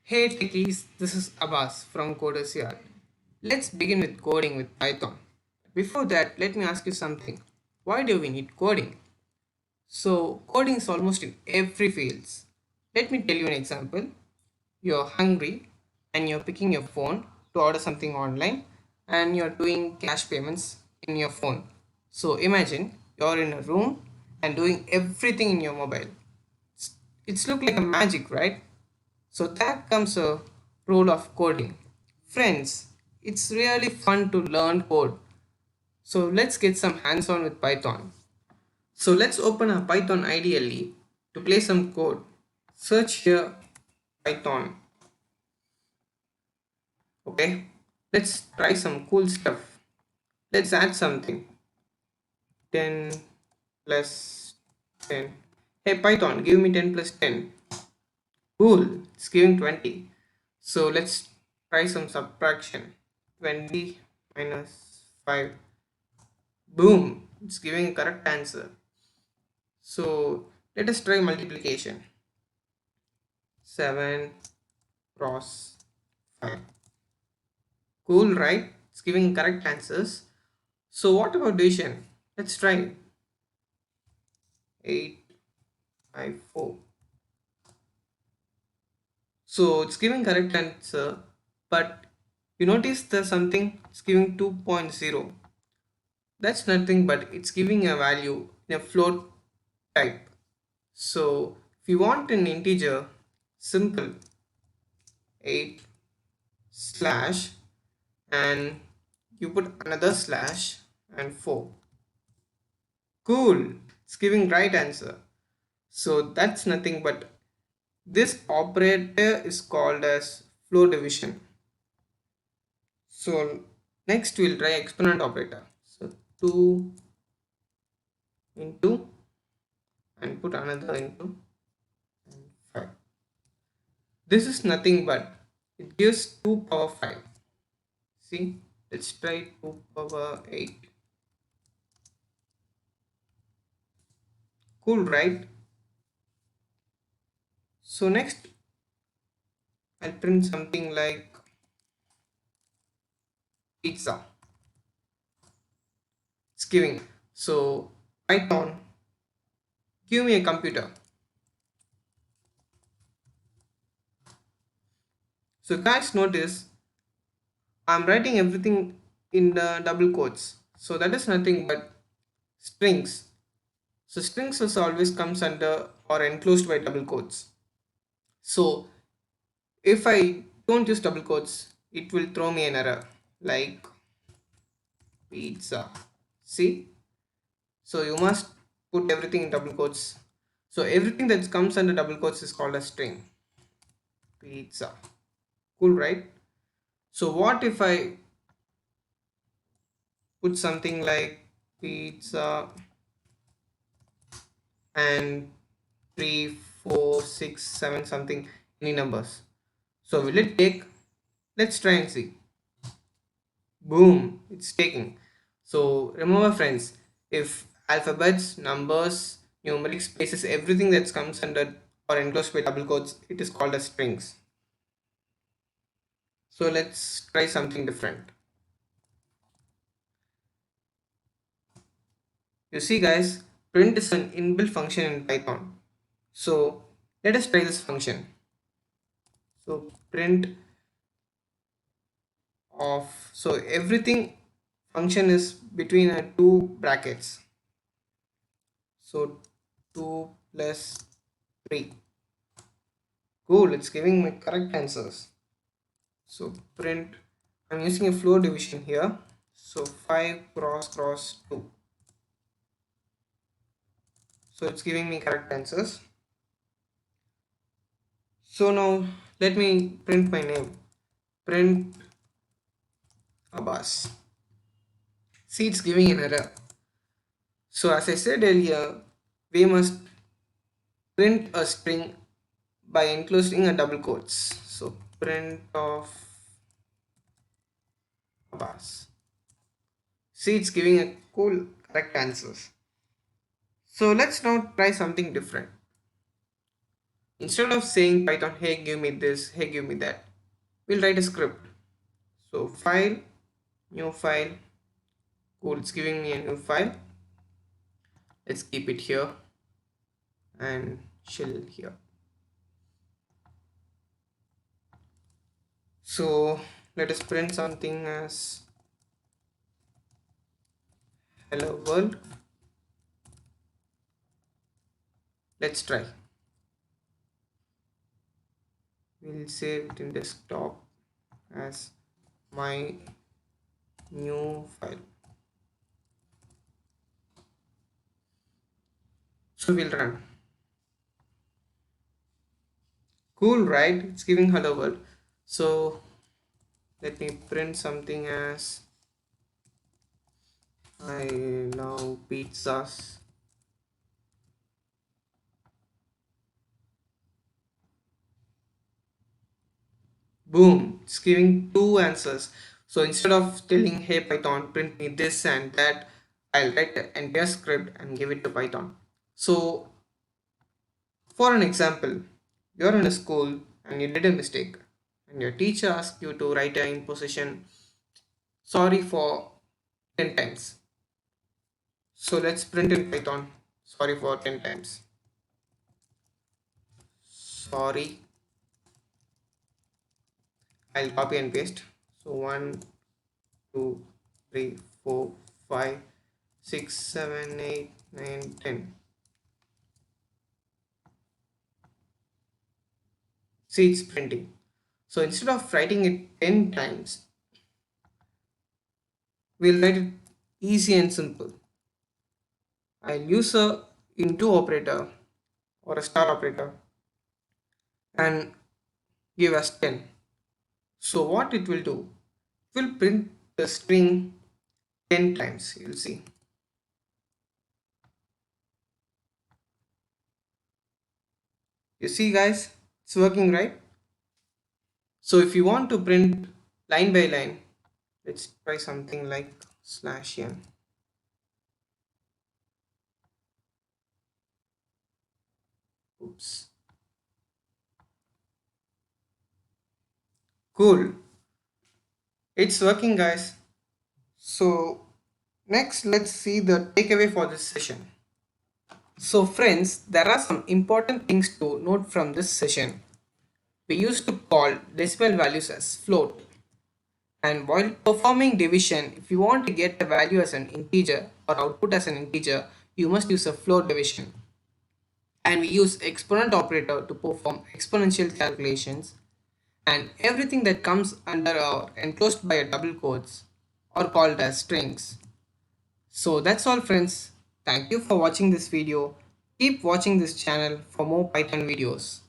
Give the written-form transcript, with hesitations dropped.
Hey techies, this is Abbas from Coders. Let's begin with coding with Python. Before that, let me ask you something. Why do we need coding? So, coding is almost in every fields. Let me tell you an example. You're hungry and you're picking your phone to order something online and you're doing cash payments in your phone. So, imagine you're in a room and doing everything in your mobile. It's look like a magic, right? So that comes a role of coding. Friends, it's really fun to learn code. So let's get some hands-on with Python. So let's open a Python IDLE to play some code. Search here Python. Okay, let's try some cool stuff. Let's add something. 10 plus 10. Hey Python, give me 10 plus 10. Cool, it's giving 20. So let's try some subtraction. 20 minus 5. Boom, it's giving correct answer. So let us try multiplication. 7 cross 5. Cool, right? It's giving correct answers. So what about division? Let's try 8 by 4. So it's giving correct answer, but you notice there's something, it's giving 2.0. That's nothing but it's giving a value in a float type. So if you want an integer, simple 8 slash and you put another slash and 4. Cool, it's giving right answer. So that's nothing but this operator is called as float division. So next we'll try exponent operator. So 2 into and put another into and 5. This is nothing but it gives 2 power 5. See, let's try 2 power 8. Cool, right? So next I'll print something like pizza. It's giving. So Python, give me a computer. So guys notice I'm writing everything in the double quotes. So that is nothing but strings. So strings is always comes under or enclosed by double quotes. So if I don't use double quotes, it will throw me an error like pizza. See? So you must put everything in double quotes. So everything that comes under double quotes is called a string. Pizza. Cool, right? So what if I put something like pizza and 3, 4, 6, 7, something, any numbers. So will it take? Let's try and see. Boom, it's taking. So remember friends, if alphabets, numbers, numeric spaces, everything that comes under or enclosed by double quotes, it is called as strings. So let's try something different. You see guys, print is an inbuilt function in Python. So let us try this function. So print of, so everything function is between two brackets. So 2 plus 3. Cool, it's giving me correct answers. So print, I'm using a floor division here. So 5 cross 2. So it's giving me correct answers. So now let me print my name. Print Abbas. See, it's giving an error. So as I said earlier, we must print a string by enclosing a double quotes. So print of Abbas. See, it's giving a cool correct answers. So let's now try something different. Instead of saying Python, hey, give me this, hey, give me that, we'll write a script. So file, new file, cool, it's giving me a new file. Let's keep it here and shell here. So let us print something as hello world. Let's try. We'll save it in desktop as my new file. So we'll run. Cool, right? It's giving hello world. So let me print something as I love pizzas. Boom, it's giving two answers. So instead of telling hey Python print me this and that, I'll write the entire script and give it to Python. So for an example, you're in a school and you did a mistake and your teacher asks you to write a in position sorry for 10 times. So let's print in Python sorry for 10 times. Sorry. I'll copy and paste. So 1, 2, 3, 4, 5, 6, 7, 8, 9, 10. See, it's printing. So instead of writing it 10 times, we'll write it easy and simple. I'll use a into operator or a star operator and give us 10. So what it will do, it will print the string 10 times. You'll see. You see guys, it's working, right? So if you want to print line by line, let's try something like /n. Oops. Cool. It's working guys. So next let's see the takeaway for this session. So friends, there are some important things to note from this session. We used to call decimal values as float. And while performing division, if you want to get a value as an integer or output as an integer, you must use a float division. And we use exponent operator to perform exponential calculations, and everything that comes under or enclosed by a double quotes are called as strings. So that's all friends. Thank you for watching this video. Keep watching this channel for more Python videos.